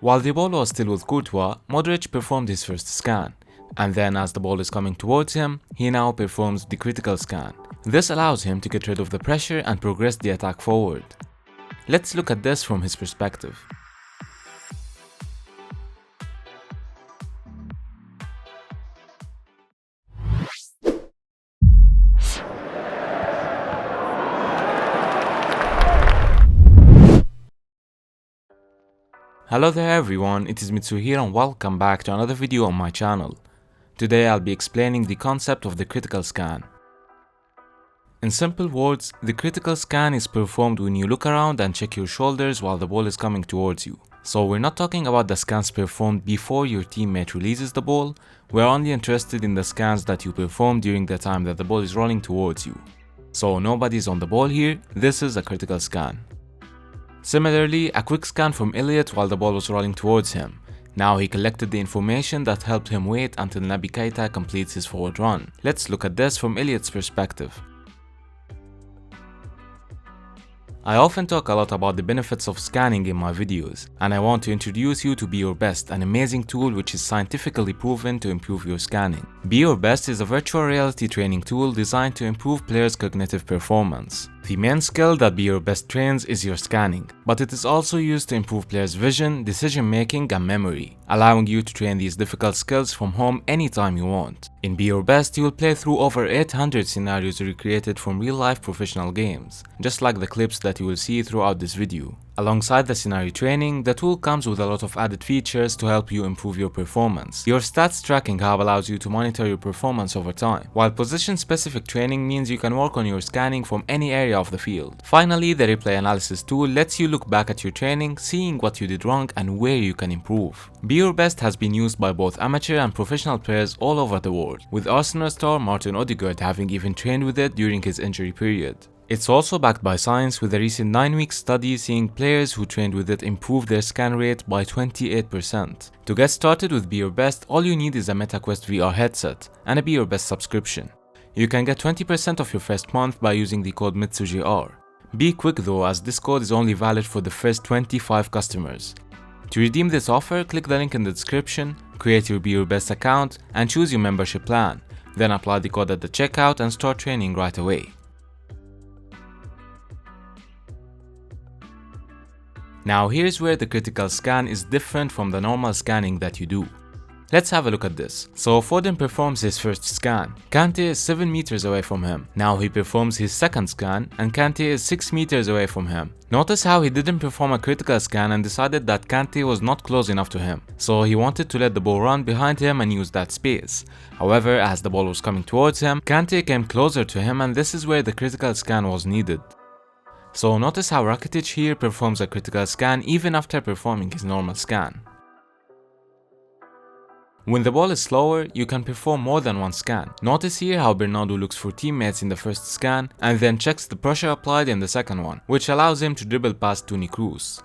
While the ball was still with Courtois, Modric performed his first scan, and then as the ball is coming towards him, he now performs the critical scan. This allows him to get rid of the pressure and progress the attack forward. Let's look at this from his perspective. Hello there everyone, it is Mitsu here and welcome back to another video on my channel. Today I'll be explaining the concept of the critical scan. In simple words, the critical scan is performed when you look around and check your shoulders while the ball is coming towards you. So we're not talking about the scans performed before your teammate releases the ball, we're only interested in the scans that you perform during the time that the ball is rolling towards you. So nobody's on the ball here, this is a critical scan. Similarly, a quick scan from Elliot while the ball was rolling towards him. Now he collected the information that helped him wait until Naby Keita completes his forward run. Let's look at this from Elliot's perspective. I often talk a lot about the benefits of scanning in my videos, and I want to introduce you to Be Your Best, an amazing tool which is scientifically proven to improve your scanning. Be Your Best is a virtual reality training tool designed to improve players' cognitive performance. The main skill that Be Your Best trains is your scanning, but it is also used to improve players' vision, decision making and memory, allowing you to train these difficult skills from home anytime you want. In Be Your Best, you will play through over 800 scenarios recreated from real-life professional games, just like the clips that you will see throughout this video. Alongside the scenario training, the tool comes with a lot of added features to help you improve your performance. Your stats tracking hub allows you to monitor your performance over time, while position-specific training means you can work on your scanning from any area of the field. Finally, the replay analysis tool lets you look back at your training, seeing what you did wrong and where you can improve. Be Your Best has been used by both amateur and professional players all over the world, with Arsenal star Martin Odegaard having even trained with it during his injury period. It's also backed by science, with a recent 9-week study seeing players who trained with it improve their scan rate by 28%. To get started with Be Your Best, all you need is a MetaQuest VR headset and a Be Your Best subscription. You can get 20% off your first month by using the code MitsuJR. Be quick though, as this code is only valid for the first 25 customers. To redeem this offer, click the link in the description, create your Be Your Best account and choose your membership plan. Then apply the code at the checkout and start training right away. Now here's where the critical scan is different from the normal scanning that you do. Let's have a look at this. So Foden performs his first scan. Kante is 7 meters away from him. Now he performs his second scan and Kante is 6 meters away from him. Notice how he didn't perform a critical scan and decided that Kante was not close enough to him. So he wanted to let the ball run behind him and use that space. However, as the ball was coming towards him, Kante came closer to him and this is where the critical scan was needed. So notice how Rakitic here performs a critical scan even after performing his normal scan. When the ball is slower, you can perform more than one scan. Notice here how Bernardo looks for teammates in the first scan and then checks the pressure applied in the second one, which allows him to dribble past Toni Kroos.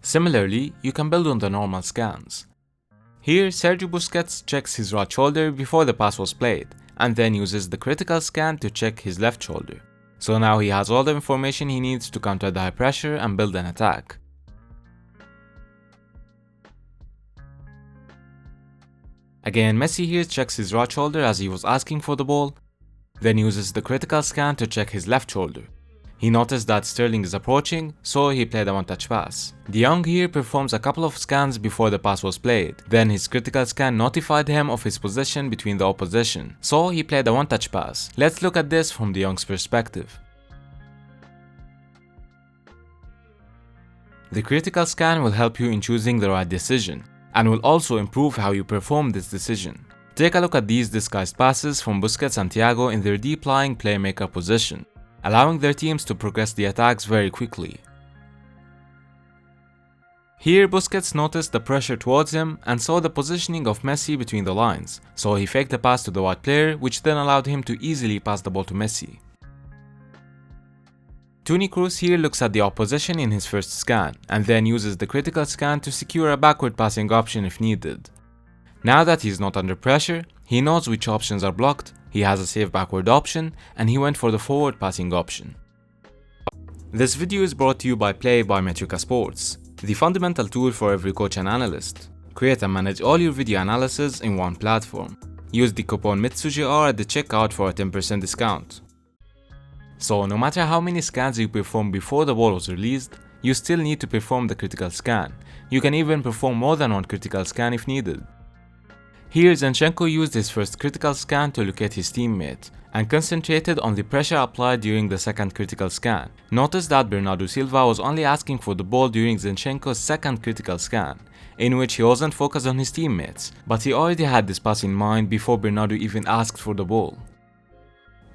Similarly, you can build on the normal scans. Here, Sergio Busquets checks his right shoulder before the pass was played, and then uses the critical scan to check his left shoulder. So now he has all the information he needs to counter the high pressure and build an attack. Again, Messi here checks his right shoulder as he was asking for the ball, then uses the critical scan to check his left shoulder. He noticed that Sterling is approaching, so he played a one-touch pass. De Jong here performs a couple of scans before the pass was played. Then his critical scan notified him of his position between the opposition, so he played a one-touch pass. Let's look at this from De Jong's perspective. The critical scan will help you in choosing the right decision, and will also improve how you perform this decision. Take a look at these disguised passes from Busquets and Thiago in their deep-lying playmaker position, allowing their teams to progress the attacks very quickly. Here Busquets noticed the pressure towards him and saw the positioning of Messi between the lines, so he faked a pass to the white player, which then allowed him to easily pass the ball to Messi. Toni Kroos here looks at the opposition in his first scan, and then uses the critical scan to secure a backward passing option if needed. Now that he's not under pressure, he knows which options are blocked, he has a safe backward option, and he went for the forward passing option. This video is brought to you by Play by Metrica Sports. the fundamental tool for every coach and analyst. Create and manage all your video analysis in one platform. Use the coupon MitsuGR at the checkout for a 10% discount. So no matter how many scans you perform before the ball was released, you still need to perform the critical scan. You can even perform more than one critical scan if needed. Here Zinchenko used his first critical scan to locate his teammate and concentrated on the pressure applied during the second critical scan. Notice that Bernardo Silva was only asking for the ball during Zinchenko's second critical scan, in which he wasn't focused on his teammates, but he already had this pass in mind before Bernardo even asked for the ball.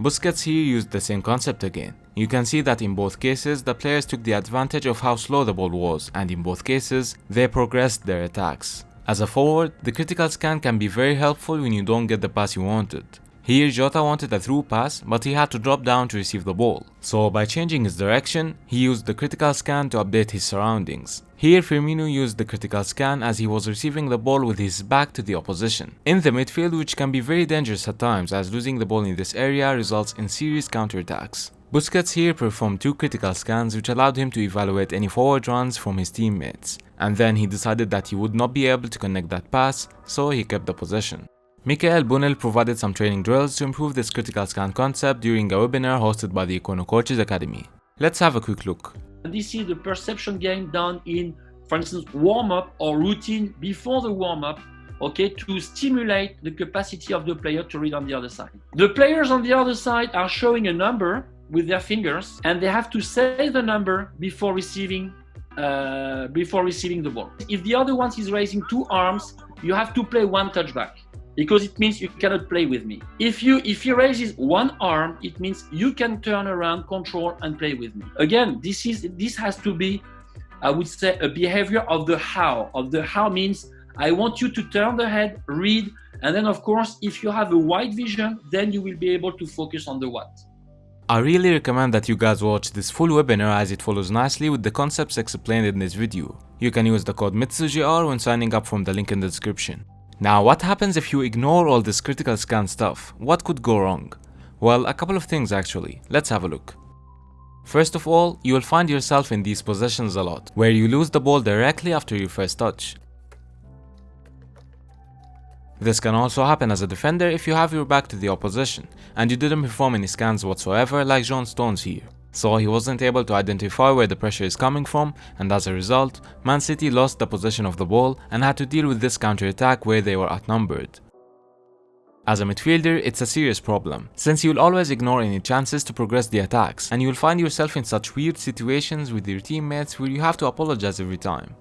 Busquets here used the same concept again. You can see that in both cases the players took the advantage of how slow the ball was, and in both cases they progressed their attacks. As a forward, the critical scan can be very helpful when you don't get the pass you wanted. Here Jota wanted a through pass, but he had to drop down to receive the ball. So by changing his direction, he used the critical scan to update his surroundings. Here Firmino used the critical scan as he was receiving the ball with his back to the opposition in the midfield, which can be very dangerous at times as losing the ball in this area results in serious counterattacks. Busquets here performed 2 critical scans which allowed him to evaluate any forward runs from his teammates, and then he decided that he would not be able to connect that pass, so he kept the possession. Michael Bunnell provided some training drills to improve this critical scan concept during a webinar hosted by the Econo Coaches Academy. Let's have a quick look. This is the perception game done in, for instance, warm-up or routine before the warm-up, okay, to stimulate the capacity of the player to read on the other side. The players on the other side are showing a number with their fingers, and they have to say the number before receiving the ball. If the other one is raising 2 arms, you have to play 1 touchback, because it means you cannot play with me. If he raises 1 arm, it means you can turn around, control, and play with me. Again, this has to be, I would say, a behavior of the how. Of the how means I want you to turn the head, read, and then of course, if you have a wide vision, then you will be able to focus on the what. I really recommend that you guys watch this full webinar as it follows nicely with the concepts explained in this video. You can use the code MitsuGR when signing up from the link in the description. Now, what happens if you ignore all this critical scan stuff? What could go wrong? Well, a couple of things actually. Let's have a look. First of all, you will find yourself in these possessions a lot, where you lose the ball directly after your first touch. This can also happen as a defender if you have your back to the opposition, and you didn't perform any scans whatsoever like John Stones here. So he wasn't able to identify where the pressure is coming from, and as a result, Man City lost the possession of the ball and had to deal with this counter-attack where they were outnumbered. As a midfielder, it's a serious problem, since you'll always ignore any chances to progress the attacks, and you'll find yourself in such weird situations with your teammates where you have to apologize every time.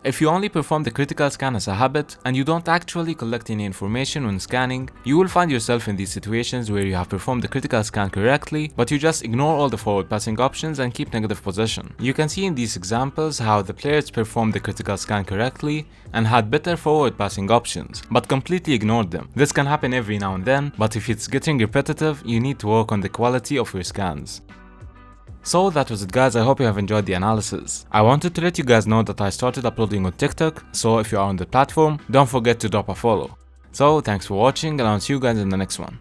If you only perform the critical scan as a habit, and you don't actually collect any information when scanning, you will find yourself in these situations where you have performed the critical scan correctly, but you just ignore all the forward passing options and keep negative possession. You can see in these examples how the players performed the critical scan correctly and had better forward passing options, but completely ignored them. This can happen every now and then, but if it's getting repetitive, you need to work on the quality of your scans. So that was it guys, I hope you have enjoyed the analysis. I wanted to let you guys know that I started uploading on TikTok, so if you are on the platform, don't forget to drop a follow. So thanks for watching and I'll see you guys in the next one.